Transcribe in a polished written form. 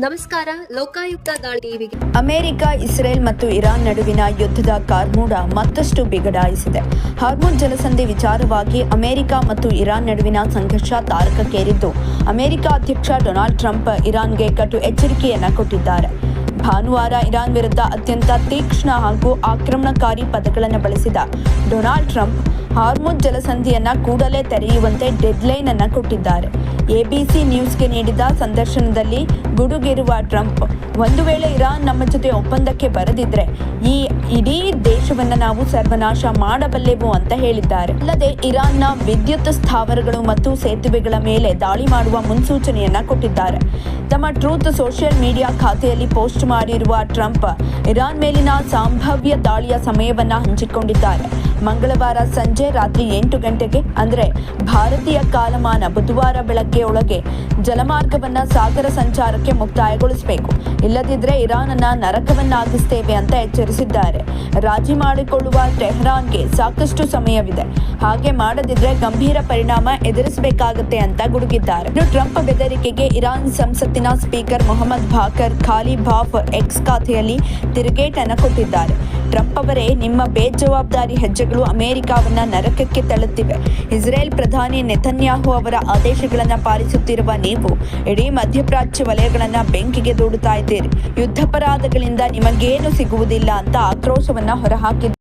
ನಮಸ್ಕಾರ. ಲೋಕಾಯುಕ್ತ ದಾಳಿ ಟಿವಿಗೆ ಅಮೆರಿಕ, ಇಸ್ರೇಲ್ ಮತ್ತು ಇರಾನ್ ನಡುವಿನ ಯುದ್ಧದ ಕಾರ್ಮೋಡ ಮತ್ತಷ್ಟು ಬಿಗಡಾಯಿಸಿದೆ. ಹಾರ್ಮುಜ್ ಜಲಸಂಧಿ ವಿಚಾರವಾಗಿ ಅಮೆರಿಕ ಮತ್ತು ಇರಾನ್ ನಡುವಿನ ಸಂಘರ್ಷ ತಾರಕಕ್ಕೇರಿದ್ದು, ಅಮೆರಿಕ ಅಧ್ಯಕ್ಷ ಡೊನಾಲ್ಡ್ ಟ್ರಂಪ್ ಇರಾನ್ಗೆ ಕಟು ಎಚ್ಚರಿಕೆಯನ್ನ ಕೊಟ್ಟಿದ್ದಾರೆ. ಭಾನುವಾರ ಇರಾನ್ ವಿರುದ್ಧ ಅತ್ಯಂತ ತೀಕ್ಷ್ಣ ಹಾಗೂ ಆಕ್ರಮಣಕಾರಿ ಪದಗಳನ್ನು ಬಳಸಿದ ಡೊನಾಲ್ಡ್ ಟ್ರಂಪ್ ಹಾರ್ಮುಜ್ ಜಲಸಂಧಿಯನ್ನ ಕೂಡಲೇ ತೆರೆಯುವಂತೆ ಡೆಡ್ಲೈನ್ ಅನ್ನು ಕೊಟ್ಟಿದ್ದಾರೆ. ಎಬಿಸಿ ನ್ಯೂಸ್ಗೆ ನೀಡಿದ ಸಂದರ್ಶನದಲ್ಲಿ ಗುಡುಗಿರುವ ಟ್ರಂಪ್, ಒಂದು ವೇಳೆ ಇರಾನ್ ನಮ್ಮ ಜೊತೆ ಒಪ್ಪಂದಕ್ಕೆ ಬರದಿದ್ರೆ ಈ ಇಡೀ ದೇಶವನ್ನ ನಾವು ಸರ್ವನಾಶ ಮಾಡಬಲ್ಲೆವು ಅಂತ ಹೇಳಿದ್ದಾರೆ. ಅಲ್ಲದೆ ಇರಾನ್ನ ವಿದ್ಯುತ್ ಸ್ಥಾವರಗಳು ಮತ್ತು ಸೇತುವೆಗಳ ಮೇಲೆ ದಾಳಿ ಮಾಡುವ ಮುನ್ಸೂಚನೆಯನ್ನ ಕೊಟ್ಟಿದ್ದಾರೆ. ತಮ್ಮ ಟ್ರೂತ್ ಸೋಷಿಯಲ್ ಮೀಡಿಯಾ ಖಾತೆಯಲ್ಲಿ ಪೋಸ್ಟ್ ಮಾಡಿರುವ ಟ್ರಂಪ್ ಇರಾನ್ ಮೇಲಿನ ಸಂಭಾವ್ಯ ದಾಳಿಯ ಸಮಯವನ್ನ ಹಂಚಿಕೊಂಡಿದ್ದಾರೆ. ಮಂಗಳವಾರ ಸಂಜೆ ರಾತ್ರಿ 8 ಗಂಟೆಗೆ ಅಂದರೆ ಭಾರತೀಯ ಕಾಲಮಾನ ಬುಧವಾರ ಬೆಳಗ್ಗೆ ಒಳಗೆ ಜಲಮಾರ್ಗವನ್ನ ಸಾಗರ ಸಂಚಾರಕ್ಕೆ ಮುಕ್ತಾಯಗೊಳಿಸಬೇಕು, ಇಲ್ಲದಿದ್ದರೆ ಇರಾನ್ ಅನ್ನ ನರಕವನ್ನಾಗಿಸ್ತೇವೆ ಅಂತ ಎಚ್ಚರಿಸಿದ್ದಾರೆ. ರಾಜಿ ಮಾಡಿಕೊಳ್ಳುವ ಟೆಹರಾನ್ಗೆ ಸಾಕಷ್ಟು ಸಮಯವಿದೆ, ಹಾಗೆ ಮಾಡದಿದ್ರೆ ಗಂಭೀರ ಪರಿಣಾಮ ಎದುರಿಸಬೇಕಾಗುತ್ತೆ ಅಂತ ಗುಡುಗಿದ್ದಾರೆ. ಟ್ರಂಪ್ ಬೆದರಿಕೆಗೆ ಇರಾನ್ ಸಂಸತ್ತಿನ ಸ್ಪೀಕರ್ ಮೊಹಮ್ಮದ್ ಬಾಕರ್ ಖಾಲಿಬಾಫ್ ಎಕ್ಸ್ ಖಾತೆಯಲ್ಲಿ ತಿರುಗೇಟನ್ನು ಕೊಟ್ಟಿದ್ದಾರೆ. ಟ್ರಂಪ್ ಅವರೇ, ನಿಮ್ಮ ಬೇಜವಾಬ್ದಾರಿ ಹೆಜ್ಜೆಗಳು ಅಮೆರಿಕವನ್ನ ನರಕಕ್ಕೆ ತಳ್ಳುತ್ತಿವೆ. ಇಸ್ರೇಲ್ ಪ್ರಧಾನಿ ನೆತನ್ಯಾಹು ಅವರ ಆದೇಶಗಳನ್ನು ಪಾಲಿಸುತ್ತಿರುವ ನೀವು ಇಡೀ ಮಧ್ಯಪ್ರಾಚ್ಯ ವಲಯಗಳನ್ನ ಬೆಂಕಿಗೆ ದೂಡುತ್ತಾ ಇದ್ದೀರಿ. ಯುದ್ಧಾಪರಾಧಗಳಿಂದ ನಿಮಗೇನು ಸಿಗುವುದಿಲ್ಲ ಅಂತ ಆಕ್ರೋಶವನ್ನ ಹೊರಹಾಕಿದ್ದಾರೆ.